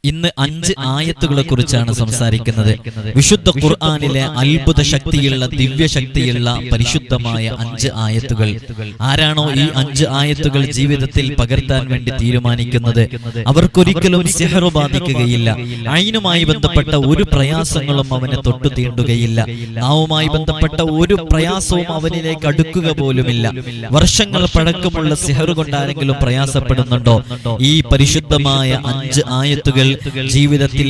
ഇന്ന് 5 ആയത്തുകളെ കുറിച്ചാണ് സംസാരിക്കുന്നത്. വിശുദ്ധ ഖുർആനിലെ അത്ഭുത ശക്തിയുള്ള, ദിവ്യ ശക്തിയുള്ള പരിശുദ്ധമായ 5 ആയത്തുകൾ. ആരാണോ ഈ 5 ആയത്തുകൾ ജീവിതത്തിൽ പകർത്താൻ വേണ്ടി തീരുമാനിക്കുന്നത് അവർക്കൊരിക്കലും സിഹ്ർ ബാധിക്കുകയില്ല. ഐനുമായി ബന്ധപ്പെട്ട ഒരു പ്രയാസങ്ങളും അവനെ തൊട്ടു തീണ്ടുകയില്ല. നാവുമായി ബന്ധപ്പെട്ട ഒരു പ്രയാസവും അവനിലേക്ക് അടുക്കുക പോലുമില്ല. വർഷങ്ങൾ പഴക്കമുള്ള സിഹ്ർ കൊണ്ടാരെങ്കിലും പ്രയാസപ്പെടുന്നുണ്ടോ? ഈ പരിശുദ്ധമായ 5 ആയത്തുകൾ ജീവിതത്തിൽ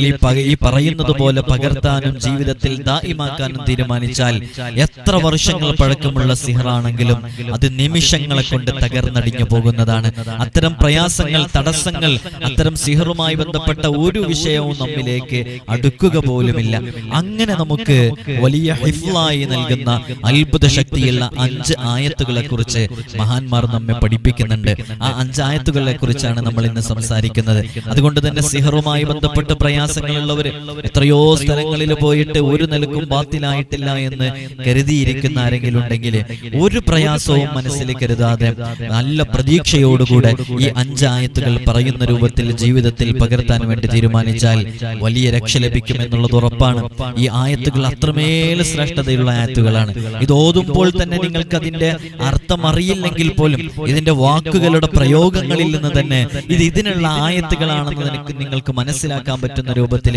ഈ പറയുന്നത് പോലെ പകർത്താനും ജീവിതത്തിൽ ദായിമാക്കാനും തീരുമാനിച്ചാൽ എത്ര വർഷങ്ങൾ പഴക്കമുള്ള സിഹ്റാണെങ്കിലും അത് നിമിഷങ്ങളെ കൊണ്ട് തകർന്നടിഞ്ഞു പോകുന്നതാണ്. അത്തരം പ്രയാസങ്ങൾ, തടസ്സങ്ങൾ, അത്തരം സിഹ്റുമായി ബന്ധപ്പെട്ട ഒരു വിഷയവും നമ്മിലേക്ക് അടുക്കുക പോലുമില്ല. അങ്ങനെ നമുക്ക് വലിയ ഹിഫ്ളായി നൽകുന്ന അത്ഭുത ശക്തിയുള്ള 5 ആയത്തുകളെ കുറിച്ച് മഹാന്മാർ നമ്മെ പഠിപ്പിക്കുന്നുണ്ട്. ആ 5 ആയത്തുകളെ കുറിച്ചാണ് നമ്മൾ ഇന്ന് സംസാരിക്കുന്നത്. അതുകൊണ്ട് തന്നെ സിഹ്റുമായി ബന്ധപ്പെട്ട് പ്രയാസങ്ങളുള്ളവർ എത്രയോ സ്ഥലങ്ങളിൽ പോയിട്ട് ഒരു നിലക്കും ബാത്തിലായിട്ടില്ല എന്ന് കരുതിയിരിക്കുന്ന ആരെങ്കിലും ഉണ്ടെങ്കിൽ ഒരു പ്രയാസവും മനസ്സിൽ കരുതാതെ നല്ല പ്രതീക്ഷയോടുകൂടെ ഈ 5 ആയത്തുകൾ പറയുന്ന രൂപത്തിൽ ജീവിതത്തിൽ പകർത്താൻ വേണ്ടി തീരുമാനിച്ചാൽ വലിയ രക്ഷ ലഭിക്കുമെന്നുള്ളത് ഉറപ്പാണ്. ഈ ആയത്തുകൾ അത്രമേൽ ശ്രേഷ്ഠതയുള്ള ആയത്തുകളാണ്. ഇത് ഓതുമ്പോൾ തന്നെ നിങ്ങൾക്ക് അതിന്റെ അർത്ഥം അറിയില്ലെങ്കിൽ പോലും ഇതിന്റെ വാക്കുകളുടെ പ്രയോഗങ്ങളിൽ നിന്ന് തന്നെ ഇതിനുള്ള ആയത്തുകളാണെന്ന് നിങ്ങൾക്ക് മനസ്സിലാക്കാൻ പറ്റുന്ന രൂപത്തിൽ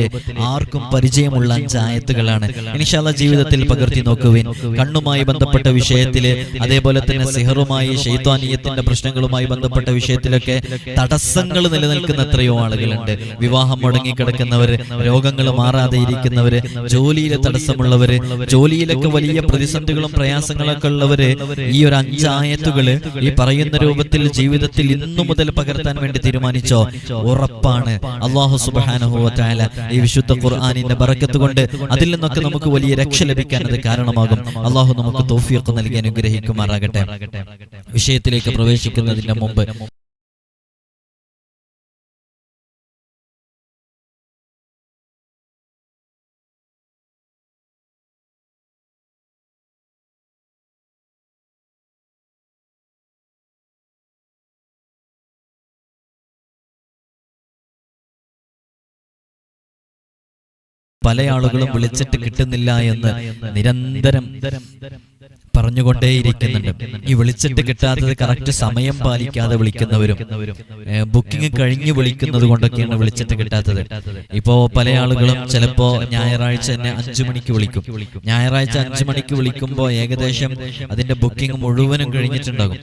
ആർക്കും പരിചയമുള്ള 5 ആയത്തുകളാണ്. ഇൻഷാ അല്ലാഹ് ജീവിതത്തിൽ പകർത്തി നോക്കുവിൻ. കണ്ണുമായി ബന്ധപ്പെട്ട വിഷയത്തില്, അതേപോലെ തന്നെ സിഹറുമായി, ശൈത്വാനിയത്തിന്റെ പ്രശ്നങ്ങളുമായി ബന്ധപ്പെട്ട വിഷയത്തിലൊക്കെ തടസ്സങ്ങൾ നിലനിൽക്കുന്ന എത്രയോ ആളുകളുണ്ട്. വിവാഹം മുടങ്ങിക്കിടക്കുന്നവര്, രോഗങ്ങൾ മാറാതെ ഇരിക്കുന്നവര്, ജോലിയിലെ തടസ്സമുള്ളവര്, ജോലിയിലൊക്കെ വലിയ പ്രതിസന്ധികളും പ്രയാസങ്ങളൊക്കെ ഉള്ളവര് ഈ ഒരു 5 ആയത്തുകള് ഈ പറയുന്ന രൂപത്തിൽ ജീവിതത്തിൽ ഇന്നു മുതൽ പകർത്താൻ വേണ്ടി തീരുമാനിച്ചോ ഉറപ്പാണ് അല്ലാഹു സുബ്ഹാനഹു വ തആല ഈ വിശുദ്ധ ഖുർആനിന്റെ ബറക്കത്ത് കൊണ്ട് അതിൽ നിന്നൊക്കെ നമുക്ക് വലിയ രക്ഷ ലഭിക്കാൻ അത് കാരണമാകും. അല്ലാഹു നമുക്ക് തൗഫീഖ് നൽകി അനുഗ്രഹിക്കുമാറാകട്ടെ. വിഷയത്തിലേക്ക് പ്രവേശിക്കുന്നതിന് മുമ്പ് പല ആളുകളും വിളിച്ചിട്ട് കിട്ടുന്നില്ല എന്ന് നിരന്തരം പറഞ്ഞുകൊണ്ടേയിരിക്കുന്നുണ്ട്. ഈ വിളിച്ചിട്ട് കിട്ടാത്തത് കറക്റ്റ് സമയം പാലിക്കാതെ വിളിക്കുന്നവരും ബുക്കിംഗ് കഴിഞ്ഞ് വിളിക്കുന്നത് കൊണ്ടൊക്കെയാണ് വിളിച്ചിട്ട് കിട്ടാത്തത്. ഇപ്പോ പല ആളുകളും ചിലപ്പോ ഞായറാഴ്ച തന്നെ 5 മണിക്ക് വിളിക്കും. ഞായറാഴ്ച 5 മണിക്ക് വിളിക്കുമ്പോൾ ഏകദേശം അതിന്റെ ബുക്കിംഗ് മുഴുവനും കഴിഞ്ഞിട്ടുണ്ടാകും.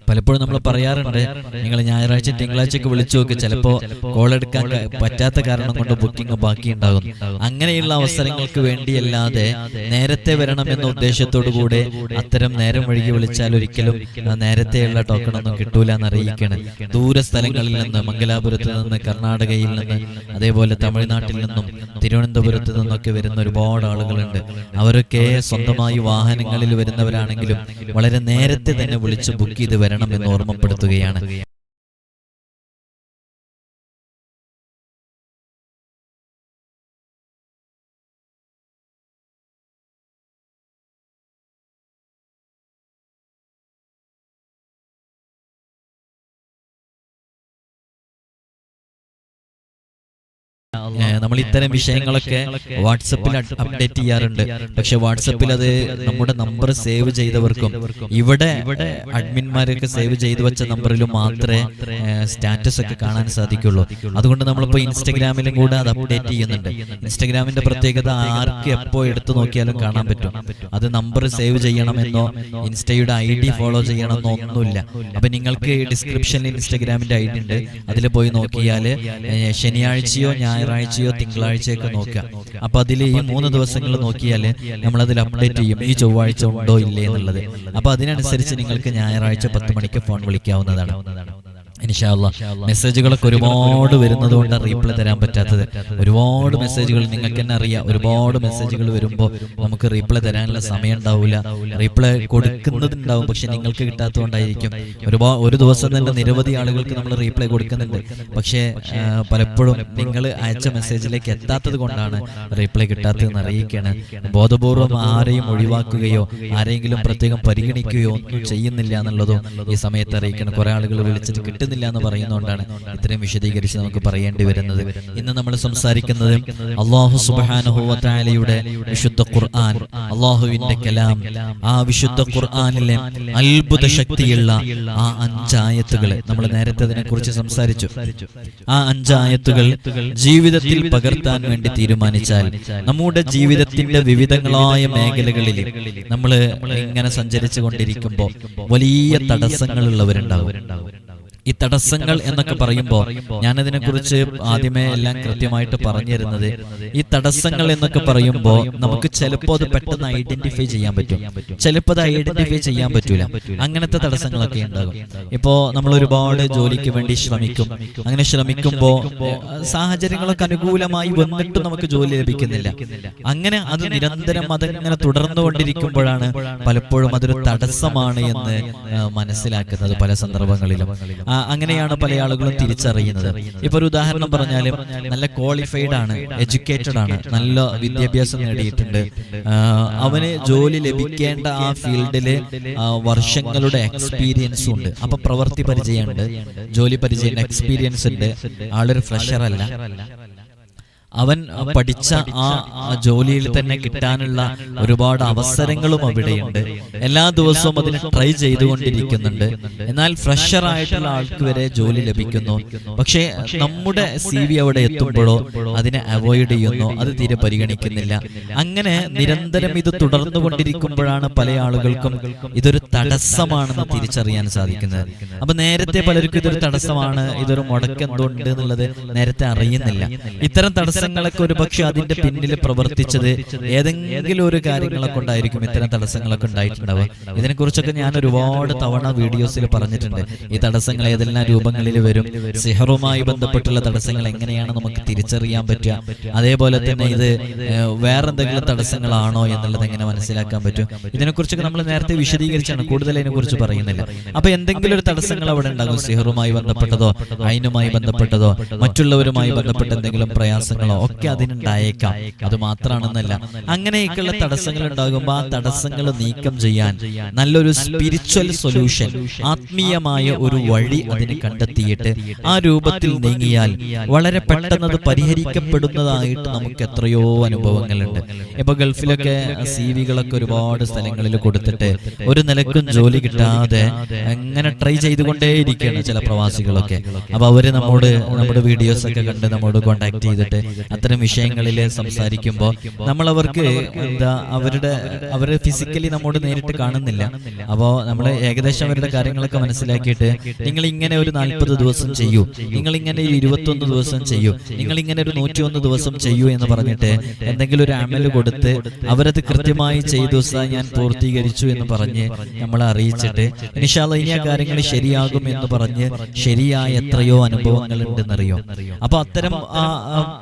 പലപ്പോഴും നമ്മൾ പറയാറുണ്ട്, നിങ്ങൾ ഞായറാഴ്ച തിങ്കളാഴ്ചക്ക് വിളിച്ചു നോക്ക്, ചിലപ്പോൾ കോൾ എടുക്കാൻ പറ്റാത്ത കാരണം കൊണ്ട് ബുക്കിംഗ് ബാക്കി ഉണ്ടാകും. അങ്ങനെയുള്ള അവസരങ്ങൾക്ക് വേണ്ടിയല്ലാതെ നേരത്തെ വരണം എന്ന ഉദ്ദേശത്തോടു കൂടെ അത്തരം നേരം വഴുകി വിളിച്ചാൽ ഒരിക്കലും നേരത്തെയുള്ള ടോക്കണൊന്നും കിട്ടൂല എന്നറിയിക്കണം. ദൂര സ്ഥലങ്ങളിൽ നിന്ന്, മംഗലാപുരത്ത് നിന്ന്, കർണാടകയിൽ നിന്ന്, അതേപോലെ തമിഴ്നാട്ടിൽ നിന്നും തിരുവനന്തപുരത്ത് നിന്നൊക്കെ വരുന്ന ഒരുപാട് ആളുകളുണ്ട്. അവരൊക്കെ സ്വന്തമായി വാഹനങ്ങളിൽ വരുന്നവരാണെങ്കിലും വളരെ നേരത്തെ തന്നെ വിളിച്ച് ബുക്ക് ചെയ്ത് വരണം എന്ന് ഓർമ്മപ്പെടുത്തുകയാണ്. നമ്മൾ ഇത്തരം വിഷയങ്ങളൊക്കെ വാട്സപ്പിൽ അപ്ഡേറ്റ് ചെയ്യാറുണ്ട്. പക്ഷെ വാട്സപ്പിൽ അത് നമ്മുടെ നമ്പർ സേവ് ചെയ്തവർക്കും ഇവിടെ അഡ്മിന്മാരൊക്കെ സേവ് ചെയ്തു വെച്ച നമ്പറിലും മാത്രമേ സ്റ്റാറ്റസ് ഒക്കെ കാണാൻ സാധിക്കുള്ളൂ. അതുകൊണ്ട് നമ്മളിപ്പോൾ ഇൻസ്റ്റഗ്രാമിലും കൂടെ അത് അപ്ഡേറ്റ് ചെയ്യുന്നുണ്ട്. ഇൻസ്റ്റഗ്രാമിന്റെ പ്രത്യേകത ആർക്ക് എപ്പോ എടുത്തു നോക്കിയാലും കാണാൻ പറ്റും. അത് നമ്പർ സേവ് ചെയ്യണമെന്നോ ഇൻസ്റ്റയുടെ ID ഫോളോ ചെയ്യണമെന്നോ ഒന്നുമില്ല. അപ്പൊ നിങ്ങൾക്ക് ഡിസ്ക്രിപ്ഷനിൽ ഇൻസ്റ്റഗ്രാമിന്റെ ID ഉണ്ട്. അതിൽ പോയി നോക്കിയാൽ ശനിയാഴ്ചയോ ഞായറാഴ്ചയോ തിങ്കളാഴ്ചയൊക്കെ നോക്കുക. അപ്പൊ അതിൽ ഈ 3 ദിവസങ്ങൾ നോക്കിയാൽ നമ്മളതിൽ അപ്ഡേറ്റ് ചെയ്യും ഈ ചൊവ്വാഴ്ച ഉണ്ടോ ഇല്ലേ എന്നുള്ളത്. അപ്പൊ അതിനനുസരിച്ച് നിങ്ങൾക്ക് ഞായറാഴ്ച 10 മണിക്ക് ഫോൺ വിളിക്കാവുന്നതാണ്. ഇൻഷാ അല്ലാഹ് മെസ്സേജുകളൊക്കെ ഒരുപാട് വരുന്നത് കൊണ്ട് റീപ്ലൈ തരാൻ പറ്റാത്തത്. ഒരുപാട് മെസ്സേജുകൾ നിങ്ങൾക്ക് തന്നെ അറിയാം. ഒരുപാട് മെസ്സേജുകൾ വരുമ്പോൾ നമുക്ക് റീപ്ലൈ തരാനുള്ള സമയം ഉണ്ടാവില്ല. റീപ്ലൈ കൊടുക്കുന്നതുണ്ടാവും, പക്ഷെ നിങ്ങൾക്ക് കിട്ടാത്തതുകൊണ്ടായിരിക്കും. ഒരു ദിവസം തന്നെ നിരവധി ആളുകൾക്ക് നമ്മൾ റീപ്ലൈ കൊടുക്കുന്നുണ്ട്. പക്ഷേ പലപ്പോഴും നിങ്ങൾ അയച്ച മെസ്സേജിലേക്ക് എത്താത്തത് കൊണ്ടാണ് റീപ്ലൈ കിട്ടാത്തതെന്ന് അറിയിക്കുകയാണ്. ബോധപൂർവം ആരെയും ഒഴിവാക്കുകയോ ആരെങ്കിലും പ്രത്യേകം പരിഗണിക്കുകയോ ഒന്നും ചെയ്യുന്നില്ല എന്നുള്ളതും ഈ സമയത്ത് അറിയിക്കണം. കുറെ ആളുകൾ വിളിച്ചിട്ട് കിട്ടുന്നില്ല ലഭിക്കുന്നില്ല എന്ന് പറയുന്നതുകൊണ്ടാണ് ഇത്രയും വിശദീകരിച്ച് നമുക്ക് പറയേണ്ടി വരുന്നത്. ഇന്ന് നമ്മൾ സംസാരിക്കുന്നത് അല്ലാഹു സുബ്ഹാനഹു വ തആലയുടെ വിശുദ്ധ ഖുർആൻ, അല്ലാഹുവിന്റെ കലാം. ആ വിശുദ്ധ ഖുർആനിലെ അത്ഭുത ശക്തിയുള്ള ആ 5 ആയത്തുകൾ നമ്മൾ നേരത്തെ അതിനെക്കുറിച്ച് സംസാരിച്ചു. ആ 5 ആയത്തുകൾ ജീവിതത്തിൽ പകർത്താൻ വേണ്ടി തീരുമാനിച്ചാൽ നമ്മുടെ ജീവിതത്തിന്റെ വിവിധങ്ങളായ മേഖലകളിൽ നമ്മൾ ഇങ്ങനെ സഞ്ചരിച്ചു കൊണ്ടിരിക്കുമ്പോൾ വലിയ തടസ്സങ്ങളുള്ളവരുണ്ടാവും. ഈ തടസ്സങ്ങൾ എന്നൊക്കെ പറയുമ്പോൾ ഞാനതിനെക്കുറിച്ച് ആദ്യമേ എല്ലാം കൃത്യമായിട്ട് പറഞ്ഞു തരുന്നത്, ഈ തടസ്സങ്ങൾ എന്നൊക്കെ പറയുമ്പോൾ നമുക്ക് ചിലപ്പോൾ അത് പെട്ടെന്ന് ഐഡന്റിഫൈ ചെയ്യാൻ പറ്റും, ചിലപ്പോൾ അത് ഐഡന്റിഫൈ ചെയ്യാൻ പറ്റൂല. അങ്ങനത്തെ തടസ്സങ്ങളൊക്കെ ഉണ്ടാകും. ഇപ്പോൾ നമ്മൾ ഒരുപാട് ജോലിക്ക് വേണ്ടി ശ്രമിക്കും. അങ്ങനെ ശ്രമിക്കുമ്പോൾ സാഹചര്യങ്ങളൊക്കെ അനുകൂലമായി വന്നിട്ട് നമുക്ക് ജോലി ലഭിക്കുന്നില്ല. അങ്ങനെ അത് നിരന്തരം അതങ്ങനെ തുടർന്നുകൊണ്ടിരിക്കുമ്പോഴാണ് പലപ്പോഴും അതൊരു തടസ്സമാണ് എന്ന് മനസ്സിലാക്കുന്നത് പല സന്ദർഭങ്ങളിലും. അങ്ങനെയാണ് പല ആളുകളും തിരിച്ചറിയുന്നത്. ഇപ്പൊ ഒരു ഉദാഹരണം പറഞ്ഞാലും, നല്ല ക്വാളിഫൈഡ് ആണ്, എഡ്യൂക്കേറ്റഡ് ആണ്, നല്ല വിദ്യാഭ്യാസം നേടിയിട്ടുണ്ട്, അവന് ജോലി ലഭിക്കേണ്ട ആ ഫീൽഡില് വർഷങ്ങളുടെ എക്സ്പീരിയൻസ് ഉണ്ട്. അപ്പൊ പ്രവൃത്തി പരിചയമുണ്ട്, ജോലി പരിചയം, എക്സ്പീരിയൻസ് ഉണ്ട്, ആളൊരു ഫ്രഷർ അല്ല. അവൻ പഠിച്ച ആ ജോലിയിൽ തന്നെ കിട്ടാനുള്ള ഒരുപാട് അവസരങ്ങളും അവിടെയുണ്ട്. എല്ലാ ദിവസവും അതിന് ട്രൈ ചെയ്തുകൊണ്ടിരിക്കുന്നുണ്ട്. എന്നാൽ ഫ്രഷർ ആയിട്ടുള്ള ആൾക്ക് വരെ ജോലി ലഭിക്കുന്നു. പക്ഷേ നമ്മുടെ CV അവിടെ എത്തുമ്പോഴോ അതിനെ അവോയ്ഡ് ചെയ്യുന്നു, അത് തീരെ പരിഗണിക്കുന്നില്ല. അങ്ങനെ നിരന്തരം ഇത് തുടർന്നുകൊണ്ടിരിക്കുമ്പോഴാണ് പല ആളുകൾക്കും ഇതൊരു തടസ്സമാണെന്ന് തിരിച്ചറിയാൻ സാധിക്കുന്നത്. അപ്പൊ നേരത്തെ പലർക്കും ഇതൊരു തടസ്സമാണ്, ഇതൊരു മുടക്കം എന്തുണ്ട് എന്നുള്ളത് നേരത്തെ അറിയുന്നില്ല. ഇത്തരം തടസ്സങ്ങളൊക്കെ ഒരു പക്ഷെ അതിന്റെ പിന്നിൽ പ്രവർത്തിച്ചത് ഏതെങ്കിലും ഒരു കാര്യങ്ങളെ കൊണ്ടായിരിക്കും ഇത്തരം തടസ്സങ്ങളൊക്കെ ഉണ്ടായിട്ടുണ്ടാവുക. ഇതിനെക്കുറിച്ചൊക്കെ ഞാൻ ഒരുപാട് തവണ വീഡിയോസിൽ പറഞ്ഞിട്ടുണ്ട്. ഈ തടസ്സങ്ങൾ ഏതെല്ലാം രൂപങ്ങളിൽ വരും, സിഹറുമായി ബന്ധപ്പെട്ടുള്ള തടസ്സങ്ങൾ എങ്ങനെയാണ് നമുക്ക് തിരിച്ചറിയാൻ പറ്റുക, അതേപോലെ തന്നെ ഇത് വേറെന്തെങ്കിലും തടസ്സങ്ങളാണോ എന്നുള്ളത് എങ്ങനെ മനസ്സിലാക്കാൻ പറ്റും, ഇതിനെക്കുറിച്ചൊക്കെ നമ്മൾ നേരത്തെ വിശദീകരിച്ചാണ്, കൂടുതൽ അതിനെക്കുറിച്ച് പറയുന്നില്ല. അപ്പൊ എന്തെങ്കിലും ഒരു തടസ്സങ്ങൾ അവിടെ ഉണ്ടാകും, സിഹറുമായി ബന്ധപ്പെട്ടതോ ഐനുമായി ബന്ധപ്പെട്ടതോ മറ്റുള്ളവരുമായി ബന്ധപ്പെട്ട എന്തെങ്കിലും പ്രയാസങ്ങളോ ഒക്കെ അതിനുണ്ടായേക്കാം. അത് മാത്രമാണെന്നല്ല, അങ്ങനെയൊക്കെയുള്ള തടസ്സങ്ങൾ ഉണ്ടാകുമ്പോൾ ആ തടസ്സങ്ങൾ നീക്കം ചെയ്യാൻ നല്ലൊരു സ്പിരിച്വൽ സൊല്യൂഷൻ, ആത്മീയമായ ഒരു വഴി അതിന് കണ്ടെത്തിയിട്ട് ആ രൂപത്തിൽ നീങ്ങിയാൽ വളരെ പെട്ടെന്ന് അത് പരിഹരിക്കപ്പെടുന്നതായിട്ട് നമുക്ക് എത്രയോ അനുഭവങ്ങളുണ്ട്. ഇപ്പൊ ഗൾഫിലൊക്കെ CV-കളൊക്കെ ഒരുപാട് സ്ഥലങ്ങളിൽ കൊടുത്തിട്ട് ഒരു നിലക്കും ജോലി കിട്ടാതെ അങ്ങനെ ട്രൈ ചെയ്തുകൊണ്ടേയിരിക്കുകയാണ് ചില പ്രവാസികളൊക്കെ. അപ്പൊ അവര് നമ്മുടെ വീഡിയോസ് ഒക്കെ കണ്ട് നമ്മോട് കോണ്ടാക്ട് ചെയ്തിട്ട് അത്തരം വിഷയങ്ങളിൽ സംസാരിക്കുമ്പോൾ നമ്മൾ അവർക്ക് അവര് ഫിസിക്കലി നമ്മോട് നേരിട്ട് കാണുന്നില്ല. അപ്പോൾ നമ്മൾ ഏകദേശം അവരുടെ കാര്യങ്ങളൊക്കെ മനസ്സിലാക്കിയിട്ട്, നിങ്ങൾ ഇങ്ങനെ ഒരു 40 ദിവസം ചെയ്യൂ, നിങ്ങൾ ഇങ്ങനെ 21 ദിവസം ചെയ്യൂ, നിങ്ങൾ ഇങ്ങനെ ഒരു 101 ദിവസം ചെയ്യൂ എന്ന് പറഞ്ഞിട്ട് എന്തെങ്കിലും ഒരു അമല് കൊടുത്ത് അവരത് കൃത്യമായി ചെയ്തു, ഞാൻ പൂർത്തീകരിച്ചു എന്ന് പറഞ്ഞ് നമ്മളെ അറിയിച്ചിട്ട് ഇൻഷാ അല്ലാഹ് ഇനി ആ കാര്യങ്ങൾ ശരിയാകും എന്ന് പറഞ്ഞ് ശരിയായ എത്രയോ അനുഭവങ്ങൾ ഉണ്ടെന്നറിയോ. അപ്പൊ അത്തരം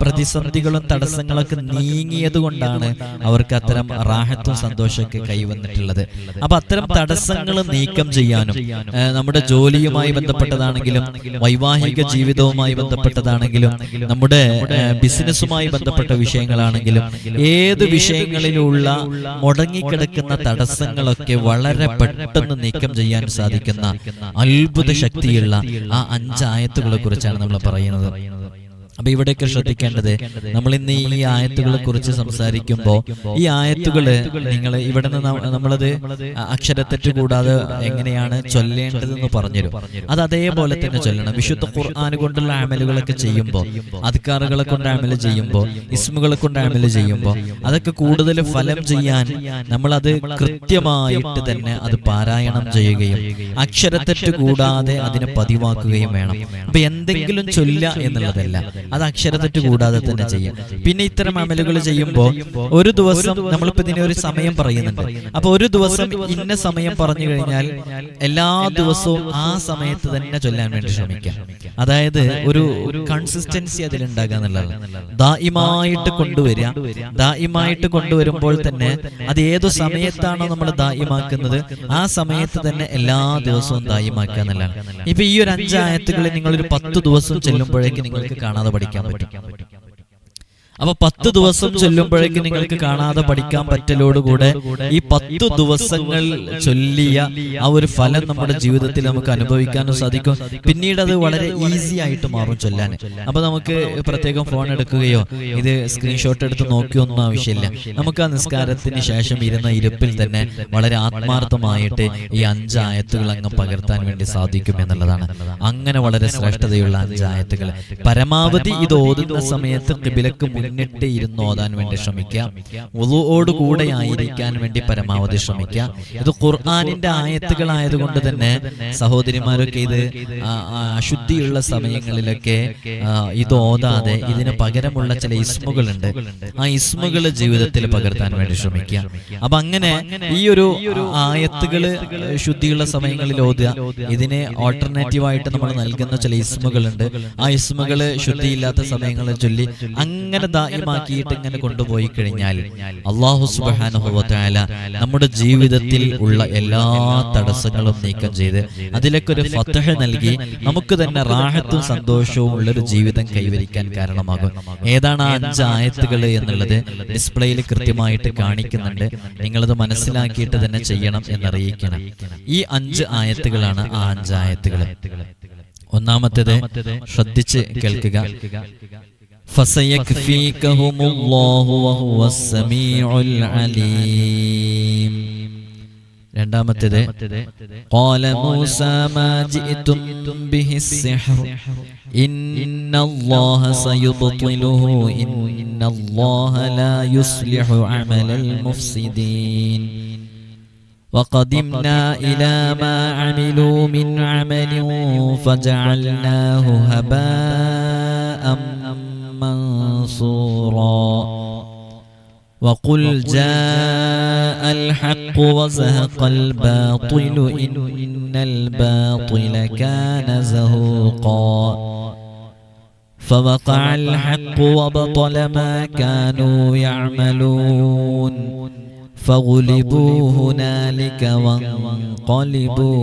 പ്രതിസന്ധികളും തടസ്സങ്ങളൊക്കെ നീങ്ങിയത് കൊണ്ടാണ് അവർക്ക് അത്തരം റാഹത്തും സന്തോഷമൊക്കെ കൈവന്നിട്ടുള്ളത്. അപ്പൊ അത്തരം തടസ്സങ്ങൾ നീക്കം ചെയ്യാനും നമ്മുടെ ജോലിയുമായി ബന്ധപ്പെട്ടതാണെങ്കിലും വൈവാഹിക ജീവിതവുമായി ബന്ധപ്പെട്ടതാണെങ്കിലും നമ്മുടെ ബിസിനസ്സുമായി ബന്ധപ്പെട്ട വിഷയങ്ങളാണെങ്കിലും ഏത് വിഷയങ്ങളിലുള്ള മുടങ്ങിക്കിടക്കുന്ന തടസ്സങ്ങളൊക്കെ വളരെ പെട്ടെന്ന് നീക്കം ചെയ്യാൻ സാധിക്കുന്ന അത്ഭുത ശക്തിയുള്ള ആ 5 ആയത്തുകളെ കുറിച്ചാണ് നമ്മൾ പറയുന്നത്. അപ്പൊ ഇവിടെയൊക്കെ ശ്രദ്ധിക്കേണ്ടത്, നമ്മൾ ഇന്ന് ഈ ആയത്തുകളെ കുറിച്ച് സംസാരിക്കുമ്പോൾ ഈ ആയത്തുകള് നിങ്ങൾ ഇവിടെ നിന്ന് നമ്മളത് അക്ഷരത്തെറ്റ് കൂടാതെ എങ്ങനെയാണ് ചൊല്ലേണ്ടതെന്ന് പറഞ്ഞുതരും. അത് അതേപോലെ തന്നെ ചൊല്ലണം. വിശുദ്ധ ഖുർആൻ കൊണ്ടുള്ള അമലുകളൊക്കെ ചെയ്യുമ്പോൾ, അദ്കാറുകളെ കൊണ്ട് അമല് ചെയ്യുമ്പോൾ, ഇസ്മുകളെ കൊണ്ട് അമല് ചെയ്യുമ്പോൾ അതൊക്കെ കൂടുതൽ ഫലം ചെയ്യാൻ നമ്മളത് കൃത്യമായിട്ട് തന്നെ അത് പാരായണം ചെയ്യുകയും അക്ഷരത്തെറ്റ് കൂടാതെ അതിനെ പതിവാക്കുകയും വേണം. അപ്പൊ എന്തെങ്കിലും ചൊല്ല എന്നുള്ളതല്ല, അത് അക്ഷരത്തെറ്റ് കൂടാതെ തന്നെ ചെയ്യാം. പിന്നെ ഇത്തരം അമലുകൾ ചെയ്യുമ്പോൾ ഒരു ദിവസം നമ്മളിപ്പോ ഇതിനെ ഒരു സമയം പറയുന്നുണ്ട്. അപ്പൊ ഒരു ദിവസം ഇന്ന സമയം പറഞ്ഞു കഴിഞ്ഞാൽ എല്ലാ ദിവസവും ആ സമയത്ത് തന്നെ ചൊല്ലാൻ വേണ്ടി ശ്രമിക്കാം. അതായത് ഒരു കൺസിസ്റ്റൻസി അതിലുണ്ടാകുക എന്നുള്ളത്, ദായിമായിട്ട് കൊണ്ടുവരിക. ദായിമായിട്ട് കൊണ്ടുവരുമ്പോൾ തന്നെ അത് ഏതു സമയത്താണോ നമ്മൾ ദായിമാക്കുന്നത് ആ സമയത്ത് തന്നെ എല്ലാ ദിവസവും ദായിമാക്കുക എന്നുള്ളതാണ്. ഇപ്പൊ ഈ ഒരു 5 ആയത്തുകളിൽ നിങ്ങളൊരു 10 ദിവസം ചെല്ലുമ്പോഴേക്ക് നിങ്ങൾക്ക് കാണാതെ പഠിക്കാൻ പറ്റും. അപ്പൊ 10 ദിവസം ചൊല്ലുമ്പോഴേക്ക് നിങ്ങൾക്ക് കാണാതെ പഠിക്കാൻ പറ്റലോടുകൂടെ ഈ 10 ദിവസങ്ങൾ ചൊല്ലിയ ആ ഒരു ഫലം നമ്മുടെ ജീവിതത്തിൽ നമുക്ക് അനുഭവിക്കാനും സാധിക്കും. പിന്നീട് അത് വളരെ ഈസി ആയിട്ട് മാറും ചൊല്ലാൻ. അപ്പൊ നമുക്ക് പ്രത്യേകം ഫോൺ എടുക്കുകയോ ഇത് സ്ക്രീൻഷോട്ട് എടുത്ത് നോക്കിയൊന്നും ആവശ്യമില്ല. നമുക്ക് ആ നിസ്കാരത്തിന് ശേഷം ഇരുന്ന ഇരിപ്പിൽ തന്നെ വളരെ ആത്മാർത്ഥമായിട്ട് ഈ 5 ആയത്തുകൾ അങ്ങ് പകർത്താൻ വേണ്ടി സാധിക്കും എന്നുള്ളതാണ്. അങ്ങനെ വളരെ ശ്രേഷ്ഠതയുള്ള 5 ആയത്തുകൾ പരമാവധി ഇത് ഓതുന്ന സമയത്ത് ഖിബിലക്ക് മുന്നിട്ട് ഇരുന്ന് ഓതാൻ വേണ്ടി ശ്രമിക്കുക. വുളൂഓട് കൂടെ ആയിരിക്കാൻ വേണ്ടി പരമാവധി ശ്രമിക്കുക. ഇത് ഖുർആനിന്റെ ആയത്തുകളായതുകൊണ്ട് തന്നെ സഹോദരിമാരൊക്കെ ഇത് അശുദ്ധിയുള്ള സമയങ്ങളിലൊക്കെ ഇത് ഓതാതെ ഇതിന് പകരമുള്ള ചില ഇസ്മുകളുണ്ട്. ആ ഇസ്മുകൾ ജീവിതത്തിൽ പകർത്താൻ വേണ്ടി ശ്രമിക്കുക. അപ്പൊ അങ്ങനെ ഈ ഒരു ആയത്തുകള് ശുദ്ധിയുള്ള സമയങ്ങളിൽ ഓതുക. ഇതിന് ഓൾട്ടർനേറ്റീവായിട്ട് നമ്മൾ നൽകുന്ന ചില ഇസ്മുകളുണ്ട്. ആ ഇസ്മുകള് ശുദ്ധിയില്ലാത്ത സമയങ്ങളിൽ ചൊല്ലി അങ്ങനെ ദായിമാക്കിയിട്ട് ഇങ്ങനെ കൊണ്ടുപോയി കഴിഞ്ഞാൽ അല്ലാഹു സുബ്ഹാനഹു വ തആല നമ്മുടെ ജീവിതത്തിൽ ഉള്ള എല്ലാ തടസ്സങ്ങളും നീക്കം ചെയ്ത് അതിലേക്ക് ഒരു ഫത്ഹ് നൽകി നമുക്ക് തന്നെ റാഹത്തും സന്തോഷവും ഉള്ളൊരു ജീവിതം കൈവരിക്കാൻ കാരണമാകും. ഏതാണ് ആ 5 ആയത്തുകൾ എന്നുള്ളത് ഡിസ്പ്ലേയിൽ കൃത്യമായിട്ട് കാണിക്കുന്നുണ്ട്. നിങ്ങളത് മനസ്സിലാക്കിയിട്ട് തന്നെ ചെയ്യണം എന്നറിയിക്കണം. ഈ 5 ആയത്തുകളാണ് ആ 5 ആയത്തുകൾ. ഒന്നാമത്തേത് ശ്രദ്ധിച്ച് കേൾക്കുക. ഫസയക്ഫീകഹുമുല്ലാഹു വഹുവസ് സമീഉൽ അലീം. രണ്ടാമത്തേത് ഖാല മൂസാ മാ ജിഅ്തും ബിഹിസ് സിഹ്ർ ഇന്നല്ലാഹ സയുബ്തിലുഹു ഇന്നല്ലാഹ ലാ യുസ്ലിഹു അമലൽ മുഫ്സിദീൻ وقدمنا إلى ما عملوا من عمل فجعلناه هباء منصورا وقل جاء الحق وزهق الباطل إن الباطل كان زهوقا فوقع الحق وبطل ما كانوا يعملون فغلبوا هنالك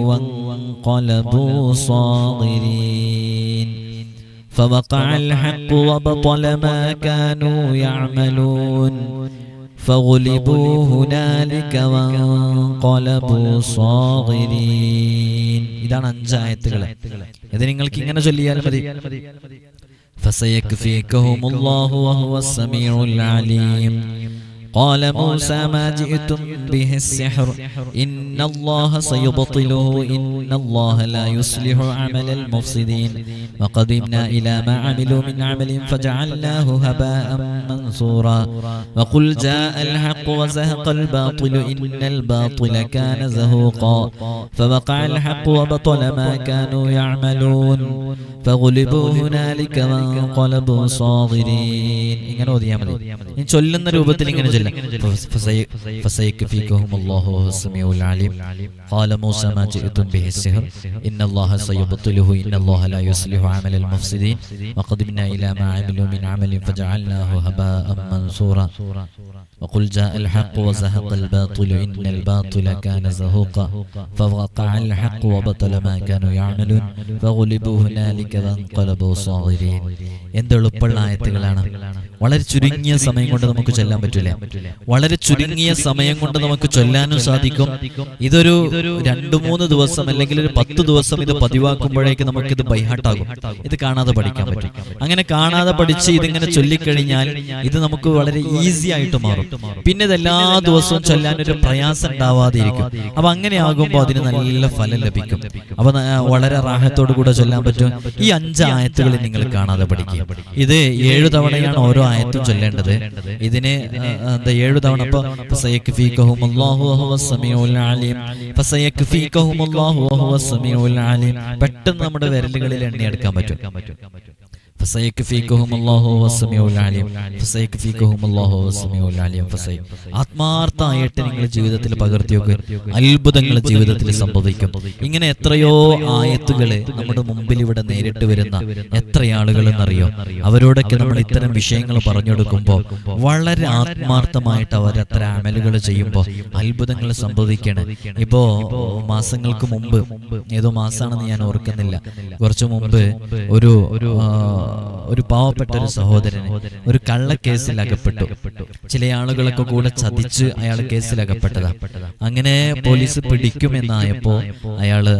وانقلبوا صاغرين فوقع الحق وبطل ما كانوا يعملون فغلبوا هنالك وانقلبوا صاغرين. ഇതാണ് 5 ആയത്തുകൾ. ഇത് നിങ്ങൾക്ക് ഇങ്ങനെ ചൊല്ലിയാൽ മതി. ഫസയക്ഫീകഹുമുല്ലാഹു വഹുവസ് സമീഉൽ അലീം. قال موسى ما جئتم به السحر إن الله سيبطله إن الله لا يصلح عمل المفسدين وقدمنا إلى ما عملوا من عمل فجعلناه هباء منثورا وقل جاء الحق وزهق الباطل إن الباطل كان زهوقا فوقع الحق وبطل ما كانوا يعملون فغلبوا هنالك وانقلبوا صاغرين. ഇങ്ങനെ ഓതിയാൽ മതി. ഈ ചൊല്ലുന്ന രൂപത്തിൽ ഇങ്ങനെ ചൊല്ലാം. ഫസയക്ഫീകഹുമുല്ലാഹു വഹുവസ് സമീഉൽ അലീം. ഖാല മൂസാ മാ ജിഅ്തും ബിഹി സിഹ്ർ ഇന്നല്ലാഹ സയുബ്തിലുഹു ഇന്നല്ലാഹ ലാ യുസ്ലിഹു അമലൽ മുഫ്സിദീൻ വഖദിംനാ ഇലാ മാ അമിലൂ മിൻ അമലിൻ ഫജഅൽനാഹു ഹബാഅൻ മൻസൂറാ وقل جاء الحق وزهق الباطل إن الباطل كان زهوقا فوقع الحق وبطل ما كانوا يعملون فغلبوا هنالك وانقلبوا صاغرين. എന്ത് എളുപ്പമുള്ള ആയത്തുകളാണ്. വളരെ ചുരുങ്ങിയ സമയം കൊണ്ട് നമുക്ക് ചൊല്ലാൻ പറ്റില്ല. വളരെ ചുരുങ്ങിയ സമയം കൊണ്ട് നമുക്ക് ചൊല്ലാനും സാധിക്കും. ഇതൊരു 2-3 ദിവസം അല്ലെങ്കിൽ ഒരു 10 ദിവസം ഇത് പതിവാക്കുമ്പോഴേക്ക് നമുക്കിത് ബൈഹാട്ടാകും. ഇത് കാണാതെ പഠിക്കാൻ പറ്റും. അങ്ങനെ കാണാതെ പഠിച്ച് ഇതിങ്ങനെ ചൊല്ലിക്കഴിഞ്ഞാൽ ഇത് നമുക്ക് വളരെ ഈസി ആയിട്ട് മാറും. പിന്നെ ഇത് എല്ലാ ദിവസവും ചൊല്ലാൻ ഒരു പ്രയാസം ഉണ്ടാവാതെ ഇരിക്കും. അപ്പൊ അങ്ങനെ ആകുമ്പോൾ അതിന് നല്ല ഫലം ലഭിക്കും. അപ്പൊ വളരെ റാഹത്തോടു കൂടെ ചൊല്ലാൻ പറ്റും. ഈ 5 ആയത്തുകൾ നിങ്ങൾ കാണാതെ പഠിക്കുക. ഇത് 7 തവണയാണ് ഓരോ ആയത്തും ചൊല്ലേണ്ടത്. ഇതിന് 7 തവണ. അപ്പൊ ഫസയക്ഫീകഹുമുല്ലാഹു വഹുവസ് സമീഉൽ അലീം, ഫസയക്ഫീകഹുമുല്ലാഹു വഹുവസ് സമീഉൽ അലീം. പെട്ടെന്ന് നമ്മുടെ വിരലുകളിൽ എണ്ണിയെടുക്കാൻ പറ്റും. ആത്മാർത്ഥമായിട്ട് നിങ്ങൾ ജീവിതത്തിൽ പകർത്തി നോക്കുക. അത്ഭുതങ്ങൾ ജീവിതത്തിൽ സംഭവിക്കും. ഇങ്ങനെ എത്രയോ ആയത്തുകള് നമ്മുടെ മുമ്പിൽ ഇവിടെ നേരിട്ട് വരുന്ന എത്ര ആളുകളെന്നറിയോ. അവരോടൊക്കെ നമ്മൾ ഇത്തരം വിഷയങ്ങൾ പറഞ്ഞെടുക്കുമ്പോൾ വളരെ ആത്മാർത്ഥമായിട്ട് അവർ അത്ര അമലുകൾ ചെയ്യുമ്പോൾ അത്ഭുതങ്ങൾ സംഭവിക്കണം. ഇപ്പോ മാസങ്ങൾക്ക് മുമ്പ്, ഏതോ മാസമാണെന്ന് ഞാൻ ഓർക്കുന്നില്ല, കുറച്ചു മുമ്പ് ഒരു ഒരു പാവപ്പെട്ട ഒരു സഹോദരന് ഒരു കള്ളക്കേസിൽ അകപ്പെട്ടു. ചില ആളുകളൊക്കെ കൂടെ ചതിച്ച് അയാൾ കേസിൽ അകപ്പെട്ടതാ. അങ്ങനെ പോലീസ് പിടിക്കുമെന്നായപ്പോ അയാള്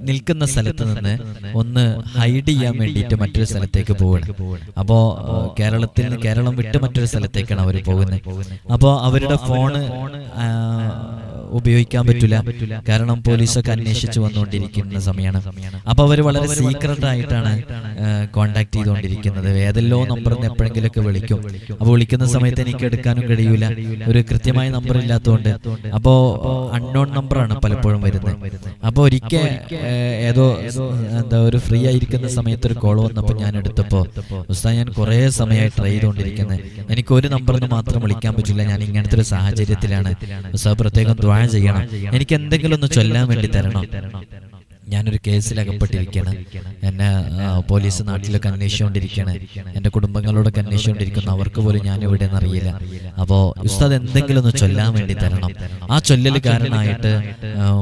നിൽക്കുന്ന സ്ഥലത്ത് നിന്ന് ഒന്ന് ഹൈഡ് ചെയ്യാൻ വേണ്ടിയിട്ട് മറ്റൊരു സ്ഥലത്തേക്ക് പോവുകയാണ്. അപ്പോ കേരളം വിട്ട് മറ്റൊരു സ്ഥലത്തേക്കാണ് അവർ പോകുന്നത്. അപ്പോ അവരുടെ ഫോണ് ഉപയോഗിക്കാൻ പറ്റില്ല, കാരണം പോലീസൊക്കെ അന്വേഷിച്ചു വന്നുകൊണ്ടിരിക്കുന്ന സമയമാണ്. അപ്പൊ അവർ വളരെ സീക്രട്ട് ആയിട്ടാണ് കോണ്ടാക്ട് ചെയ്തുകൊണ്ടിരിക്കുന്നത്. ഏതെല്ലോ നമ്പറിൽ നിന്ന് എപ്പോഴെങ്കിലൊക്കെ വിളിക്കും. അപ്പൊ വിളിക്കുന്ന സമയത്ത് എനിക്ക് എടുക്കാനും കഴിയൂല, ഒരു കൃത്യമായ നമ്പർ ഇല്ലാത്തതുകൊണ്ട്. അപ്പോ അൺനോൺ നമ്പറാണ് പലപ്പോഴും വരുന്നത്. അപ്പൊ ഒരിക്കൽ ഏതോ ഒരു ഫ്രീ ആയിരിക്കുന്ന സമയത്ത് ഒരു കോൾ വന്നപ്പോൾ ഞാൻ എടുത്തപ്പോ, ഉസ്താദ് ഞാൻ കുറെ സമയമായി ട്രൈ ചെയ്തുകൊണ്ടിരിക്കുന്നത്, എനിക്ക് ഒരു നമ്പറിന് മാത്രം വിളിക്കാൻ പറ്റില്ല, ഞാൻ ഇങ്ങനത്തെ ഒരു സാഹചര്യത്തിലാണ്, ഉസ്താദ് പ്രത്യേകം ദുആ ചെയ്യണം, എനിക്ക് എന്തെങ്കിലും ഒന്ന് ചൊല്ലാൻ വേണ്ടി തരണം, ഞാനൊരു കേസിൽ അകപ്പെട്ടിരിക്കുകയാണ്, എന്നെ പോലീസ് നാട്ടിലൊക്കെ അന്വേഷിച്ചുകൊണ്ടിരിക്കുകയാണ്, എൻ്റെ കുടുംബങ്ങളോടൊക്കെ അന്വേഷിച്ചുകൊണ്ടിരിക്കുന്നു, അവർക്ക് പോലും ഞാൻ ഇവിടെ എന്നറിയില്ല. അപ്പോൾ ഉസ്താദ് എന്തെങ്കിലും ഒന്ന് ചൊല്ലാൻ വേണ്ടി തരണം. ആ ചൊല്ലലുകാരനായിട്ട്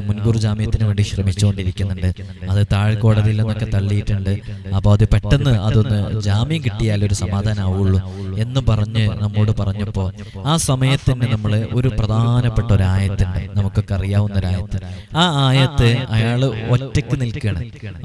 മുൻകൂർ ജാമ്യത്തിന് വേണ്ടി ശ്രമിച്ചുകൊണ്ടിരിക്കുന്നുണ്ട്, അത് താഴ്ക്കോടതിയിൽ നിന്നൊക്കെ തള്ളിയിട്ടുണ്ട്. അപ്പോൾ അത് പെട്ടെന്ന് അതൊന്ന് ജാമ്യം കിട്ടിയാൽ ഒരു സമാധാനമാവുള്ളൂ എന്ന് പറഞ്ഞ് നമ്മോട് പറഞ്ഞപ്പോൾ ആ സമയത്തിന് നമ്മൾ ഒരു പ്രധാനപ്പെട്ട ഒരു ആയത്തുണ്ട്, നമുക്കൊക്കെ അറിയാവുന്ന ഒരു ആയത്ത്. ആ ആയത്ത് അയാൾ ഒറ്റക്ക് നിൽക്കുകയാണ്,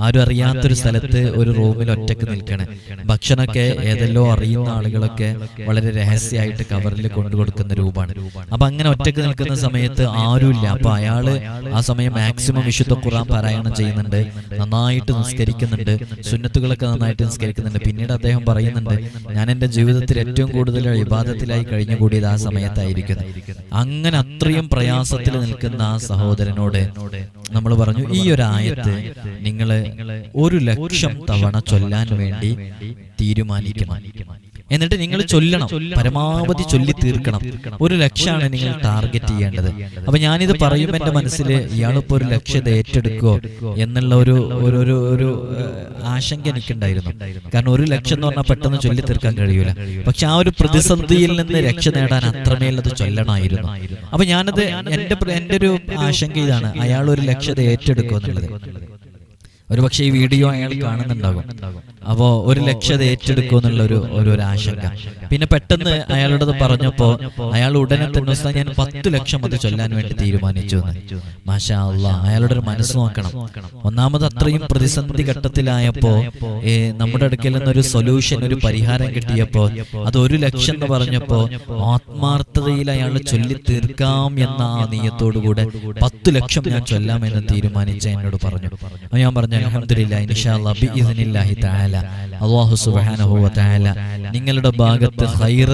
ആരും അറിയാത്തൊരു സ്ഥലത്ത് ഒരു റൂമിൽ ഒറ്റക്ക് നിൽക്കുകയാണ്. ഭക്ഷണമൊക്കെ ഏതെല്ലോ അറിയുന്ന ആളുകളൊക്കെ വളരെ രഹസ്യമായിട്ട് കവറിൽ കൊണ്ടുകൊടുക്കുന്ന രൂപമാണ്. അപ്പൊ അങ്ങനെ ഒറ്റക്ക് നിൽക്കുന്ന സമയത്ത് ആരുമില്ല. അപ്പൊ അയാള് ആ സമയം മാക്സിമം വിശുദ്ധ ഖുർആൻ പാരായണം ചെയ്യുന്നുണ്ട്, നന്നായിട്ട് നിസ്കരിക്കുന്നുണ്ട്, സുന്നത്തുകളൊക്കെ നന്നായിട്ട് നിസ്കരിക്കുന്നുണ്ട്. പിന്നീട് അദ്ദേഹം പറയുന്നുണ്ട്, ഞാൻ എൻ്റെ ജീവിതത്തിൽ ഏറ്റവും കൂടുതൽ ഇബാദത്തിലായി കഴിഞ്ഞുകൂടിയത് ആ സമയത്തായിരിക്കുന്നു. അങ്ങനെ അത്രയും പ്രയാസത്തിൽ നിൽക്കുന്ന ആ സഹോദരനോട് നമ്മൾ പറഞ്ഞു, ഈ ഒരു ആയത്ത് നിങ്ങൾ 100,000 തവണ ചൊല്ലാൻ വേണ്ടി തീരുമാനിക്കണം. എന്നിട്ട് നിങ്ങൾ ചൊല്ലണം, പരമാവധി ചൊല്ലി തീർക്കണം. 100,000 നിങ്ങൾ ടാർഗറ്റ് ചെയ്യേണ്ടത്. അപ്പൊ ഞാനിത് പറയുമ്പോൾ എൻ്റെ മനസ്സിൽ ഇയാളിപ്പോ 100,000 ഏറ്റെടുക്കോ എന്നുള്ള ഒരു ആശങ്ക എനിക്കുണ്ടായിരുന്നു. കാരണം 100,000 എന്ന് പറഞ്ഞാൽ പെട്ടെന്ന് ചൊല്ലി തീർക്കാൻ കഴിയൂല. പക്ഷെ ആ ഒരു പ്രതിസന്ധിയിൽ നിന്ന് രക്ഷ നേടാൻ അത്രമേൽ അത് ചൊല്ലണമായിരുന്നു. അപ്പൊ ഞാനത് എൻ്റെ ഒരു ആശങ്ക ഇതാണ്, അയാൾ 100,000 ഏറ്റെടുക്കോ എന്നുള്ളത്. ഒരുപക്ഷെ ഈ വീഡിയോ അയാൾ കാണുന്നുണ്ടാകും. അപ്പോൾ 100,000 ഏറ്റെടുക്കും എന്നുള്ള ഒരു ആശങ്ക. പിന്നെ പെട്ടെന്ന് അയാളോടത് പറഞ്ഞപ്പോൾ അയാൾ ഉടനെ തന്നെ ഞാൻ 10,00,000 അത് ചൊല്ലാൻ വേണ്ടി തീരുമാനിച്ചു എന്ന്. മാഷാ അല്ലാഹ്, അയാളുടെ ഒരു മനസ്സ് നോക്കണം. ഒന്നാമത് അത്രയും പ്രതിസന്ധി ഘട്ടത്തിലായപ്പോ നമ്മുടെ അടുക്കൽ നിന്നൊരു സൊല്യൂഷൻ, ഒരു പരിഹാരം കിട്ടിയപ്പോ അത് 100,000 എന്ന് പറഞ്ഞപ്പോ ആത്മാർത്ഥതയിൽ അയാൾ ചൊല്ലി തീർക്കാം എന്ന ആ നീയത്തോടുകൂടെ 10,00,000 ഞാൻ ചൊല്ലാമെന്ന് തീരുമാനിച്ച എന്നോട് പറഞ്ഞു. ഞാൻ പറഞ്ഞു, അൽഹംദുലില്ലാഹ്, ഇൻഷാ അല്ലാഹ് ബിഇദ്നില്ലാഹി തആല അല്ലാഹു സുബ്ഹാനഹു വ തആല നിങ്ങളുടെ ഭാഗത്ത് ഖൈർ,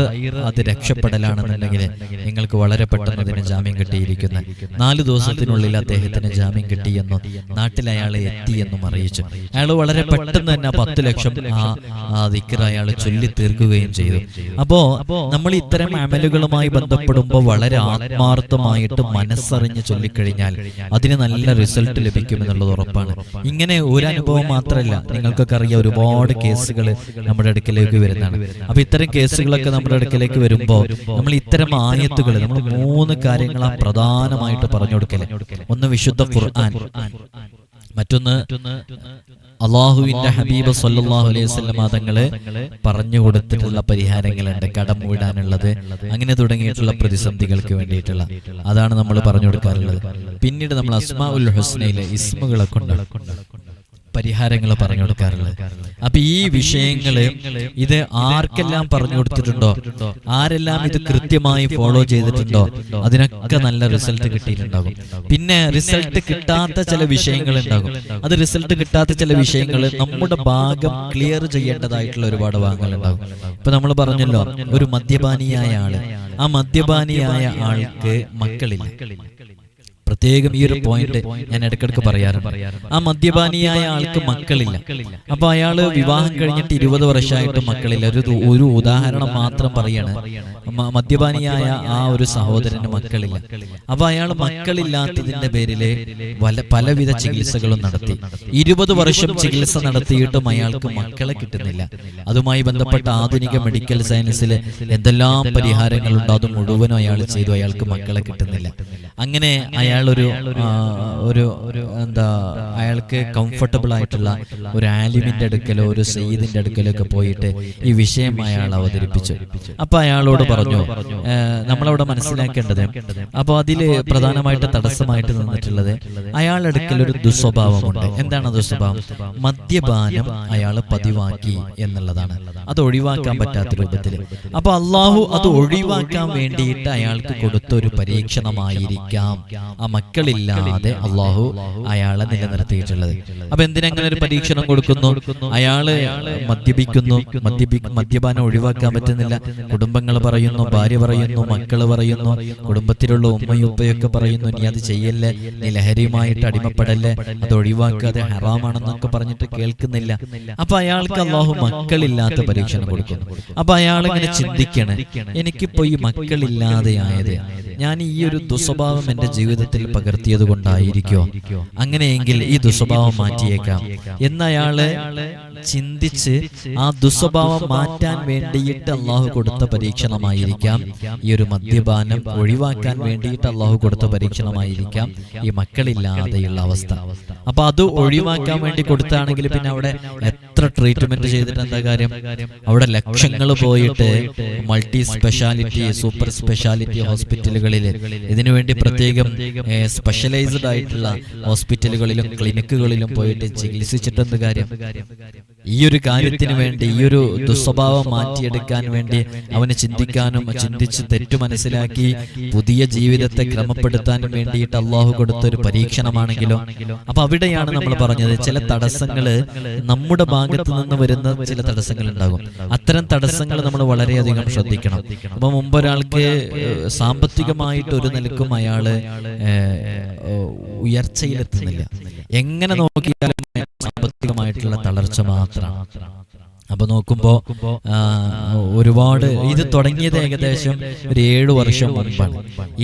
അത് രക്ഷപ്പെടലാണെന്നുണ്ടെങ്കിൽ നിങ്ങൾക്ക് വളരെ പെട്ടെന്ന് അതിന് ജാമ്യം കിട്ടിയിരിക്കുന്നു. 4 ദിവസത്തിനുള്ളിൽ അദ്ദേഹത്തിന് ജാമ്യം കിട്ടിയെന്നും നാട്ടിൽ അയാൾ എത്തിയെന്നും അറിയിച്ചു. അയാൾ വളരെ പെട്ടെന്ന് തന്നെ 10,00,000 ആ ദിക്ർ അയാൾ ചൊല്ലി തീർക്കുകയും ചെയ്തു. അപ്പോ നമ്മൾ ഇത്തരം അമലുകളുമായി ബന്ധപ്പെടുമ്പോൾ വളരെ ആത്മാർത്ഥമായിട്ട് മനസ്സറിഞ്ഞ് ചൊല്ലിക്കഴിഞ്ഞാൽ അതിന് നല്ല റിസൾട്ട് ലഭിക്കുമെന്നുള്ളത് ഉറപ്പാണ്. ഇങ്ങനെ ഒരു അനുഭവം മാത്രമല്ല, നിങ്ങൾക്കൊക്കെ അറിയാം, ഒരുപാട് കേസുകൾ നമ്മുടെ അടുക്കലേക്ക് വരുന്നതാണ്. അപ്പൊ ഇത്തരം കേസുകളൊക്കെ നമ്മുടെ അടുക്കലേക്ക് വരുമ്പോൾ നമ്മൾ ഇത്തരം ആയത്തുകൾ, നമ്മൾ 3 കാര്യങ്ങളാണ് പ്രധാനമായിട്ട് പറഞ്ഞു കൊടുക്കല്. ഒന്ന് വിശുദ്ധ ഖുർആൻ, മറ്റൊന്ന് അള്ളാഹുവിന്റെ ഹബീബ് സല്ലല്ലാഹു അലൈഹി വസല്ലം തങ്ങള് പറഞ്ഞു കൊടുത്തിട്ടുള്ള പരിഹാരങ്ങളുണ്ട്, കടം വീടാനുള്ളത്, അങ്ങനെ തുടങ്ങിയിട്ടുള്ള പ്രതിസന്ധികൾക്ക് വേണ്ടിയിട്ടുള്ള, അതാണ് നമ്മൾ പറഞ്ഞു കൊടുക്കാറുള്ളത്. പിന്നീട് നമ്മൾ അസ്മാഉൽ ഹുസ്നയിലെ ഇസ്മുകളെ കൊണ്ട് പരിഹാരങ്ങൾ പറഞ്ഞു കൊടുക്കാറുള്ളത്. അപ്പൊ ഈ വിഷയങ്ങള് ഇത് ആർക്കെല്ലാം പറഞ്ഞു കൊടുത്തിട്ടുണ്ടോ, ആരെല്ലാം ഇത് കൃത്യമായി ഫോളോ ചെയ്തിട്ടുണ്ടോ, അതിനൊക്കെ നല്ല റിസൾട്ട് കിട്ടിയിട്ടുണ്ടാകും. പിന്നെ റിസൾട്ട് കിട്ടാത്ത ചില വിഷയങ്ങൾ ഉണ്ടാകും. അത് റിസൾട്ട് കിട്ടാത്ത ചില വിഷയങ്ങൾ നമ്മുടെ ഭാഗം ക്ലിയർ ചെയ്യേണ്ടതായിട്ടുള്ള ഒരുപാട് ഭാഗങ്ങൾ ഉണ്ടാകും. ഇപ്പൊ നമ്മൾ പറഞ്ഞല്ലോ, ഒരു മദ്യപാനിയായ ആള്, ആ മദ്യപാനിയായ ആൾക്ക് മക്കളില്ല. പ്രത്യേകം ഈ ഒരു പോയിന്റ് ഞാൻ ഇടയ്ക്കിടയ്ക്ക് പറയാറുണ്ട്. ആ മദ്യപാനിയായ ആൾക്ക് മക്കളില്ല. അപ്പൊ അയാള് വിവാഹം കഴിഞ്ഞിട്ട് 20 വർഷമായിട്ട് മക്കളില്ല. ഒരു ഉദാഹരണം മാത്രം പറയാണ്, മദ്യപാനിയായ ആ ഒരു സഹോദരന് മക്കളില്ല. അപ്പൊ അയാൾ മക്കളില്ലാത്തതിന്റെ പേരില് പലവിധ ചികിത്സകളും നടത്തി. 20 വർഷം ചികിത്സ നടത്തിയിട്ടും അയാൾക്ക് മക്കളെ കിട്ടുന്നില്ല. അതുമായി ബന്ധപ്പെട്ട ആധുനിക മെഡിക്കൽ സയൻസിൽ എന്തെല്ലാം പരിഹാരങ്ങളുണ്ടോ അത് മുഴുവനും അയാൾ ചെയ്തു, അയാൾക്ക് മക്കളെ കിട്ടുന്നില്ല. അങ്ങനെ അയാൾ അയാളൊരു എന്താ അയാൾക്ക് കംഫർട്ടബിൾ ആയിട്ടുള്ള ഒരു ആലിമിന്റെ അടുക്കലോ ഒരു സയ്യിദിന്റെ അടുക്കലോ ഒക്കെ പോയിട്ട് ഈ വിഷയം അയാൾ അവതരിപ്പിച്ചു. അപ്പൊ അയാളോട് പറഞ്ഞു, നമ്മളവിടെ മനസ്സിലാക്കേണ്ടത്, അപ്പൊ അതില് പ്രധാനമായിട്ട് തടസ്സമായിട്ട് നിന്നിട്ടുള്ളത് അയാളുടെ അടുക്കൽ ഒരു ദുസ്വഭാവമുണ്ട്. എന്താണ് ദുസ്വഭാവം? മദ്യപാനം അയാൾ പതിവാക്കി എന്നുള്ളതാണ്. അത് ഒഴിവാക്കാൻ പറ്റാത്ത രൂപത്തിൽ. അപ്പൊ അള്ളാഹു അത് ഒഴിവാക്കാൻ വേണ്ടിയിട്ട് അയാൾക്ക് കൊടുത്ത ഒരു പരീക്ഷണമായിരിക്കാം ആ മക്കളില്ലാതെ അള്ളാഹു അയാളെ നിലനിർത്തിയിട്ടുള്ളത്. അപ്പൊ എന്തിനങ്ങനെ ഒരു പരീക്ഷണം കൊടുക്കുന്നു? അയാള് മദ്യപിക്കുന്നു, മദ്യപാനം ഒഴിവാക്കാൻ പറ്റുന്നില്ല. കുടുംബങ്ങൾ പറയുന്നു, ഭാര്യ പറയുന്നു, മക്കള് പറയുന്നു, കുടുംബത്തിലുള്ള ഉമ്മയും ഉപ്പയൊക്കെ പറയുന്നു, നീ അത് ചെയ്യല്ലേ, നീ ലഹരിയുമായിട്ട് അടിമപ്പെടല്ലേ, അത് ഒഴിവാക്കാതെ ഹറാമാണെന്നൊക്കെ പറഞ്ഞിട്ട് കേൾക്കുന്നില്ല. അപ്പൊ അയാൾക്ക് അള്ളാഹു മക്കളില്ലാത്ത പരീക്ഷണം കൊടുക്കുന്നു. അപ്പൊ അയാൾ ഇങ്ങനെ ചിന്തിക്കണേ, എനിക്കിപ്പോ ഈ മക്കളില്ലാതെയായത് ഞാൻ ഈ ഒരു ദുസ്വഭാവം എന്റെ ജീവിതത്തിൽ പകർത്തിയത് കൊണ്ടായിരിക്കോ? അങ്ങനെയെങ്കിൽ ഈ ദുസ്വഭാവം മാറ്റിയേക്കാം എന്നയാള് ചിന്തിച്ച് ആ ദുസ്വഭാവം മാറ്റാൻ വേണ്ടിയിട്ട് അള്ളാഹു കൊടുത്ത പരീക്ഷണമായിരിക്കാം ഈ ഒരു മദ്യപാനം ഒഴിവാക്കാൻ വേണ്ടിയിട്ട് അള്ളാഹു കൊടുത്ത പരീക്ഷണമായിരിക്കാം ഈ മക്കളില്ലാതെയുള്ള അവസ്ഥ. അപ്പൊ അത് ഒഴിവാക്കാൻ വേണ്ടി കൊടുത്താണെങ്കിൽ പിന്നെ അവിടെ എത്ര ട്രീറ്റ്മെന്റ് ചെയ്തിട്ട് എന്താ കാര്യം? അവിടെ ലക്ഷങ്ങൾ പോയിട്ട് മൾട്ടി സ്പെഷ്യാലിറ്റി, സൂപ്പർ സ്പെഷ്യാലിറ്റി ഹോസ്പിറ്റലുകളിൽ ഇതിനുവേണ്ടി പ്രത്യേകം സ്പെഷ്യലൈസ്ഡ് ആയിട്ടുള്ള ഹോസ്പിറ്റലുകളിലും ക്ലിനിക്കുകളിലും പോയിട്ട് ചികിത്സിച്ചിട്ടെന്ത് കാര്യം? ഈ ഒരു കാര്യത്തിന് വേണ്ടി, ഈ ഒരു ദുസ്വഭാവം മാറ്റിയെടുക്കാൻ വേണ്ടി അവന് ചിന്തിക്കാനും ചിന്തിച്ച് തെറ്റു മനസ്സിലാക്കി പുതിയ ജീവിതത്തെ ക്രമപ്പെടുത്താനും വേണ്ടിയിട്ട് അള്ളാഹു കൊടുത്ത ഒരു പരീക്ഷണമാണെങ്കിലോ? അപ്പൊ അവിടെയാണ് നമ്മൾ പറഞ്ഞത്, ചില തടസ്സങ്ങള് നമ്മുടെ ഭാഗത്ത് നിന്ന് വരുന്ന ചില തടസ്സങ്ങൾ ഉണ്ടാകും. അത്തരം തടസ്സങ്ങൾ നമ്മൾ വളരെയധികം ശ്രദ്ധിക്കണം. അപ്പൊ മുമ്പ് ഒരാൾക്ക് സാമ്പത്തികമായിട്ട് ഒരു നിലക്കും അയാള് ഉയർച്ചയിലെത്തുന്നില്ല. എങ്ങനെ നോക്കിയാലും സാമ്പത്തികമായിട്ടുള്ള തളർച്ച മാത്രമാണ്. അപ്പൊ നോക്കുമ്പോ ഒരുപാട് ഇത് തുടങ്ങിയത് ഏകദേശം ഒരു 7 വർഷം മുമ്പാണ്.